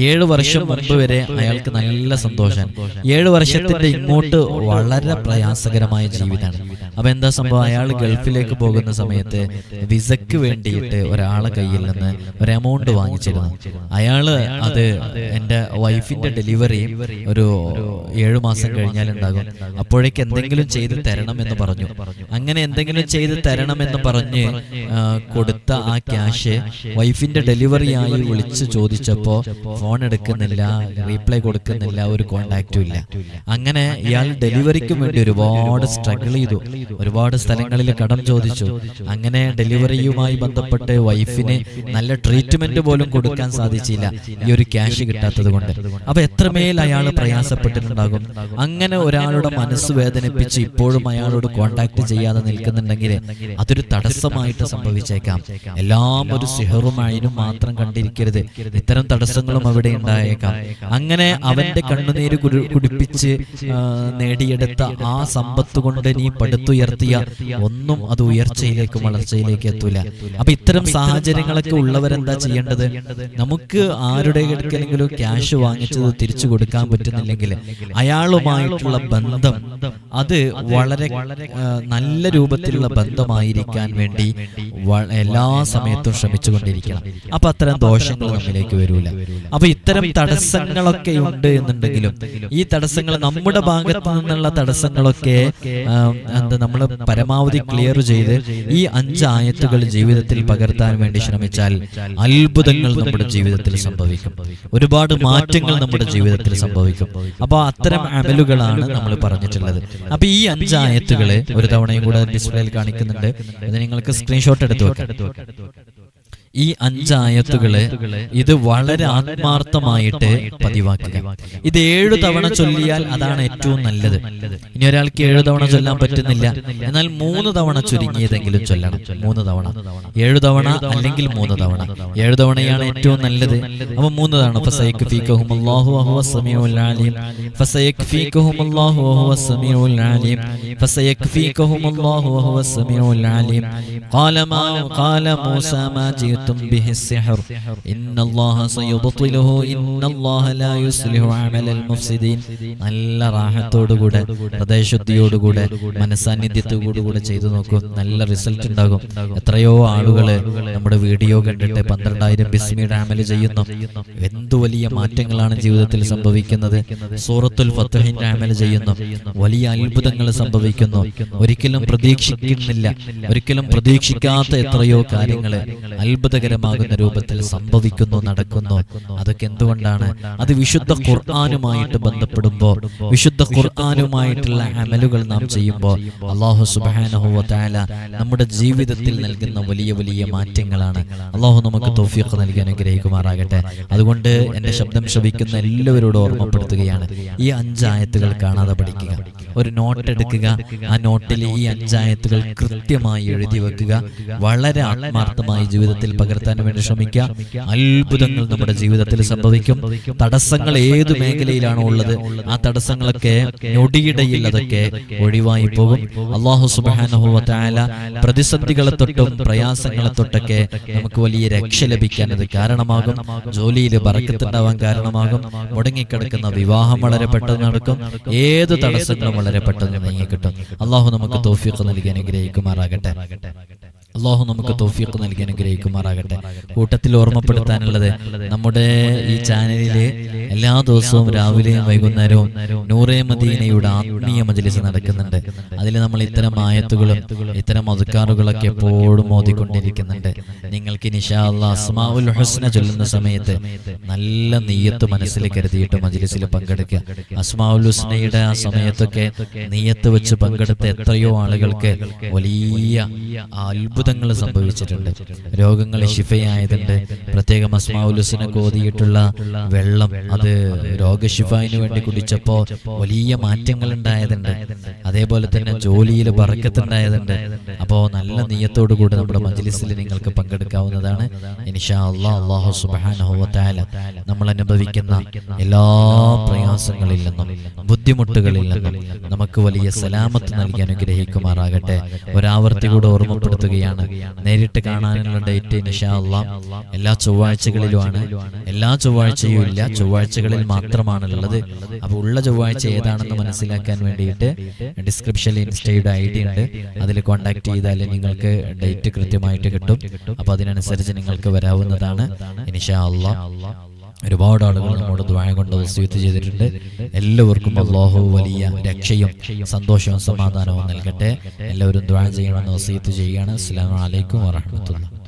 7 വർഷം മുമ്പ് വരെ അയാൾക്ക് നല്ല സന്തോഷം. 7 വർഷത്തിന്റെ ഇങ്ങോട്ട് വളരെ പ്രയാസകരമായ ജീവിതമാണ്. അപ്പൊ എന്താ സംഭവം? അയാൾ ഗൾഫിലേക്ക് പോകുന്ന സമയത്ത് വിസക്ക് വേണ്ടിയിട്ട് ഒരാളെ കയ്യിൽ നിന്ന് ഒരു എമൗണ്ട് വാങ്ങിച്ചിരുന്നു. അയാള് അത് എന്റെ വൈഫിന്റെ ഡെലിവറി ഒരു 7 മാസം കഴിഞ്ഞാലുണ്ടാകും, അപ്പോഴേക്ക് എന്തെങ്കിലും ചെയ്ത് തരണമെന്ന് പറഞ്ഞു. അങ്ങനെ എന്തെങ്കിലും ചെയ്ത് തരണമെന്ന് പറഞ്ഞ് കൊടുത്ത ആ ക്യാഷ് വൈഫിന്റെ ഡെലിവറിയായി വിളിച്ച് ചോദിച്ചപ്പോ ഫോൺ എടുക്കുന്നില്ല, റീപ്ലൈ കൊടുക്കുന്നില്ല, ഒരു കോണ്ടാക്റ്റും ഇല്ല. അങ്ങനെ ഇയാൾ ഡെലിവറിക്ക് വേണ്ടി ഒരുപാട് സ്ട്രഗിൾ ചെയ്തു, ഒരുപാട് സ്ഥലങ്ങളിൽ കടം ചോദിച്ചു. അങ്ങനെ ഡെലിവറിയുമായി ബന്ധപ്പെട്ട് വൈഫിന് നല്ല ട്രീറ്റ്മെന്റ് പോലും കൊടുക്കാൻ സാധിച്ചില്ല ഈ ഒരു ക്യാഷ് കിട്ടാത്തത് കൊണ്ട്. അപ്പൊ എത്രമേൽ അയാൾ പ്രയാസപ്പെട്ടിട്ടുണ്ടാകും. അങ്ങനെ ഒരാളുടെ മനസ്സ് വേദനിപ്പിച്ച് ഇപ്പോഴും അയാളോട് കോണ്ടാക്ട് ചെയ്യാതെ നിൽക്കുന്നുണ്ടെങ്കിൽ അതൊരു തടസ്സമായിട്ട് സംഭവിച്ചേക്കാം. എല്ലാം ഒരു സിഹറും അയിനും മാത്രം കണ്ടിരിക്കരുത്, ഇത്തരം തടസ്സങ്ങളും അവിടെ ഉണ്ടായേക്കാം. അങ്ങനെ അവന്റെ കണ്ണുനീര് കുടിപ്പിച്ച് നേടിയെടുത്ത ആ സമ്പത്ത് കൊണ്ട് നീ പടുത്തുയർത്തിയ ഒന്നും അത് ഉയർച്ചയിലേക്കും വളർച്ചയിലേക്ക് എത്തൂല. അപ്പൊ ഇത്തരം സാഹചര്യങ്ങളൊക്കെ ഉള്ളവരെന്താ ചെയ്യേണ്ടത്? നമുക്ക് ആരുടെ അടുക്കലെങ്കിലും ക്യാഷ് വാങ്ങിച്ചത് തിരിച്ചു കൊടുക്കാൻ പറ്റുന്നില്ലെങ്കിൽ അയാളുമായിട്ടുള്ള ബന്ധം അത് വളരെ നല്ല രൂപത്തിലുള്ള ബന്ധമായിരിക്കാൻ വേണ്ടി എല്ലാ സമയത്തും ശ്രമിച്ചുകൊണ്ടിരിക്കണം. അപ്പൊ അത്തരം ദോഷങ്ങൾ നമ്മിലേക്ക് വരൂല. അപ്പൊ ഇത്തരം തടസ്സങ്ങളൊക്കെ ഉണ്ട് എന്നുണ്ടെങ്കിലും ഈ തടസ്സങ്ങൾ നമ്മുടെ ഭാഗത്ത് നിന്നുള്ള തടസ്സങ്ങളൊക്കെ നമ്മൾ പരമാവധി ക്ലിയർ ചെയ്ത് ഈ 5 ആയത്തുകൾ ജീവിതത്തിൽ പകർത്താൻ വേണ്ടി ശ്രമിച്ചാൽ അത്ഭുതങ്ങൾ നമ്മുടെ ജീവിതത്തിൽ സംഭവിക്കും, ഒരുപാട് മാറ്റങ്ങൾ നമ്മുടെ ജീവിതത്തിൽ സംഭവിക്കും. അപ്പൊ അത്തരം അമലുകളാണ് നമ്മൾ പറഞ്ഞിട്ടുള്ളത്. അപ്പൊ ഈ 5 ആയത്തുകൾ ഒരു തവണയും കൂടെ ഡിസ്പ്ലേയിൽ കാണിക്കുന്നുണ്ട്, അത് നിങ്ങൾക്ക് സ്ക്രീൻഷോട്ട് എടുത്ത് വെക്കാം. ഈ 5 ആയത്തുകള് ഇത് വളരെ ആത്മാർത്ഥമായിട്ട് പതിവാക്കുക. ഇത് 7 തവണ ചൊല്ലിയാൽ അതാണ് ഏറ്റവും നല്ലത്. ഇനി ഒരാൾക്ക് 7 തവണ ചൊല്ലാൻ പറ്റുന്നില്ല, എന്നാൽ 3 തവണ ചുരുങ്ങിയതെങ്കിലും ചൊല്ലണം. 3 തവണ, 7 തവണ അല്ലെങ്കിൽ 3 തവണ. 7 തവണയാണ് ഏറ്റവും നല്ലത്. അപ്പൊ 3 തവണ ഫസയക്ഫീകഹുമുല്ലാഹു വഹുവസ് സമീഉൽ അലീം, ഫസയക്ഫീകഹുമുല്ലാഹു വഹുവസ് സമീഉൽ അലീം, ഫസയക്ഫീകഹുമുല്ലാഹു വഹുവസ് സമീഉൽ അലീം. ഖാല മൂസാ മാ ജിഅ്തും ബിഹിസ് സിഹർ ഇന്നല്ലാഹ സയുബ്തിലുഹു ഇന്നല്ലാഹ ലാ യുസ്ലിഹു അമലൽ മുഫ്സിദീൻ. നല്ല റാഹത്തോടുകൂടെ ഹൃദയശുദ്ധിയോടുകൂടെ മനസാന്നിധ്യത്തോടുകൂടെ ചെയ്തു നോക്കൂ, നല്ല റിസൾട്ട് ഉണ്ടാകും. എത്രയോ ആളുകള് നമ്മുടെ വീഡിയോ കണ്ടിട്ട് 12,000 ബിസ്മിയുടെ അമൽ ചെയ്യുന്നു. എന്തു വലിയ മാറ്റങ്ങളാണ് ജീവിതത്തിൽ സംഭവിക്കുന്നത്. സൂറത്തുൽ ഫത്ഹിന്റെ അമൽ ചെയ്യുന്നു, വലിയ അത്ഭുതങ്ങൾ സംഭവിക്കുന്നു. ഒരിക്കലും പ്രതീക്ഷിക്കുന്നില്ല, ഒരിക്കലും പ്രതീക്ഷിക്കാത്ത എത്രയോ കാര്യങ്ങൾ അത്ഭുതകരമാകുന്ന രൂപത്തിൽ സംഭവിക്കുന്നു, നടക്കുന്നു. അതൊക്കെ എന്തുകൊണ്ടാണ്? അത് വിശുദ്ധ ഖുർആനുമായിട്ട് ബന്ധപ്പെടുമ്പോൾ, വിശുദ്ധ ഖുർആനുമായിട്ടുള്ള അമലുകൾ നാം ചെയ്യുമ്പോൾ അല്ലാഹു സുബ്ഹാനഹു വ തആല നമ്മുടെ ജീവിതത്തിൽ നൽകുന്ന വലിയ വലിയ മാറ്റങ്ങളാണ്. അല്ലാഹു നമുക്ക് തൗഫീഖ് നൽകി അനുഗ്രഹിക്കുമാറാകട്ടെ. അതുകൊണ്ട് എൻ്റെ ശബ്ദം ശ്രവിക്കുന്ന എല്ലാവരോടും ഓർമ്മപ്പെടുത്തുകയാണ്, ഈ 5 ആയത്തുകൾ കാണാതെ പഠിക്കുക. ഒരു നോട്ട് എടുക്കുക, ആ നോട്ടിൽ ഈ 5 ആയത്തുകൾ കൃത്യമായി എഴുതി വെക്കുക. വളരെ ആത്മാർത്ഥമായി ജീവിതത്തിൽ പകർത്താൻ വേണ്ടി ശ്രമിക്കുക. അത്ഭുതങ്ങൾ നമ്മുടെ ജീവിതത്തിൽ സംഭവിക്കും. തടസ്സങ്ങൾ ഏത് മേഖലയിലാണോ ഉള്ളത്, ആ തടസ്സങ്ങളൊക്കെ ഞൊടിയിടയിൽ അതൊക്കെ ഒഴിവായി പോകും. അല്ലാഹു സുബ്ഹാനഹു വ തആല പ്രതിസന്ധികളെ തൊട്ടും പ്രയാസങ്ങളെ തൊട്ടൊക്കെ നമുക്ക് വലിയ രക്ഷ ലഭിക്കാൻ അത് കാരണമാകും. ജോലിയിൽ ബറക്കത്തുണ്ടാവാൻ കാരണമാകും. മുടങ്ങിക്കിടക്കുന്ന വിവാഹം വളരെ പെട്ടെന്ന് നടക്കും. ഏത് തടസ്സങ്ങളും വളരെ പെട്ടെന്ന് നീങ്ങിക്കിട്ടും. അല്ലാഹു നമുക്ക് തൗഫീഖ് നൽകി അനുഗ്രഹിക്കുമാറാകട്ടെ. അല്ലാഹു നമുക്ക് തൗഫീഖ് നൽകി അനുഗ്രഹിക്കുമാറാകട്ടെ. കൂട്ടത്തിൽ ഓർമ്മപ്പെടുത്താനുള്ളത്, നമ്മുടെ ഈ ചാനലില് എല്ലാ ദിവസവും രാവിലെയും വൈകുന്നേരവും നൂറേ മദീനയുടെ ആത്മീയ മജ്ലിസ് നടക്കുന്നുണ്ട്. അതിൽ നമ്മൾ ഇത്തരം ആയത്തുകളും ഇത്തരം അദ്കാറുകളൊക്കെ എപ്പോഴും ഓതിക്കൊണ്ടിരിക്കുന്നുണ്ട്. നിങ്ങൾക്ക് ഇൻഷാ അല്ലാഹ് അസ്മാഉൽ ഹുസ്ന ചൊല്ലുന്ന സമയത്ത് നല്ല നിയ്യത്ത് മനസ്സിൽ കരുതിയിട്ട് മജ്ലിസിൽ പങ്കെടുക്കുക. അസ്മാഉൽ ഹുസ്നയുടെ ആ സമയത്തൊക്കെ നിയ്യത്ത് വെച്ച് പങ്കെടുത്ത എത്രയോ ആളുകൾക്ക് വലിയ അത്ഭുതങ്ങൾ സംഭവിച്ചിട്ടുണ്ട്. രോഗങ്ങൾ ശിഫയായതുണ്ട്. പ്രത്യേകം അസ്മാഉൽ ഹുസ്ന ഓതിയിട്ടുള്ള വെള്ളം അത് രോഗശിഫായിന് വേണ്ടി കുടിച്ചപ്പോ വലിയ മാറ്റങ്ങൾ ഉണ്ടായതുണ്ട്. അതേപോലെ തന്നെ ജോലിയിൽ ബറക്കത്തുണ്ടായതുണ്ട്. അപ്പോൾ നല്ല നിയ്യത്തോടു കൂടി നമ്മുടെ മജ്ലിസിൽ നിങ്ങൾക്ക് പങ്കെടുക്കാവുന്നതാണ്. ഇൻഷാ അല്ലാഹ്. അല്ലാഹു സുബ്ഹാനഹു വ തആല നമ്മൾ അനുഭവിക്കുന്ന എല്ലാ പ്രയാസങ്ങളിൽ നിന്നും ബുദ്ധിമുട്ടുകളിൽ നിന്നും നമുക്ക് വലിയ സലാമത്ത് നൽകി അനുഗ്രഹിക്കുമാറാകട്ടെ. ഒരാവർത്തി കൂടെ ഓർമ്മപ്പെടുത്തുകയാണ്, നേരിട്ട് കാണാനുള്ള ഡേറ്റ് ഇൻഷാ അല്ലാഹ് എല്ലാ ചൊവ്വാഴ്ചകളിലുമാണ്. എല്ലാ ചൊവ്വാഴ്ചയും ഇല്ല, ചൊവ്വാഴ്ചകളിൽ മാത്രമാണുള്ളത്. അപ്പോൾ ഉള്ള ചൊവ്വാഴ്ച ഏതാണെന്ന് മനസ്സിലാക്കാൻ വേണ്ടിയിട്ട് ഡിസ്ക്രിപ്ഷനിൽ ഇൻസ്റ്റയുടെ ID ഉണ്ട്, അതിൽ കോൺടാക്ട് ചെയ്താൽ നിങ്ങൾക്ക് ഡേറ്റ് കൃത്യമായിട്ട് കിട്ടും. അപ്പോൾ അതിനനുസരിച്ച് നിങ്ങൾക്ക് വരാവുന്നതാണ് ഇൻഷാ അല്ലാഹ്. ഒരുപാട് ആളുകൾ നമ്മോട് ദുആ കൊണ്ട് വസിയത്ത് ചെയ്തിട്ടുണ്ട്. എല്ലാവർക്കും അല്ലാഹു വലിയ രക്ഷയും സന്തോഷവും സമാധാനവും നൽകട്ടെ. എല്ലാവരും ദുആ ചെയ്യണമെന്ന് വസിയത്ത് ചെയ്യുകയാണ്. അസ്സലാമു അലൈക്കും വറഹ്മത്തുള്ളാഹി.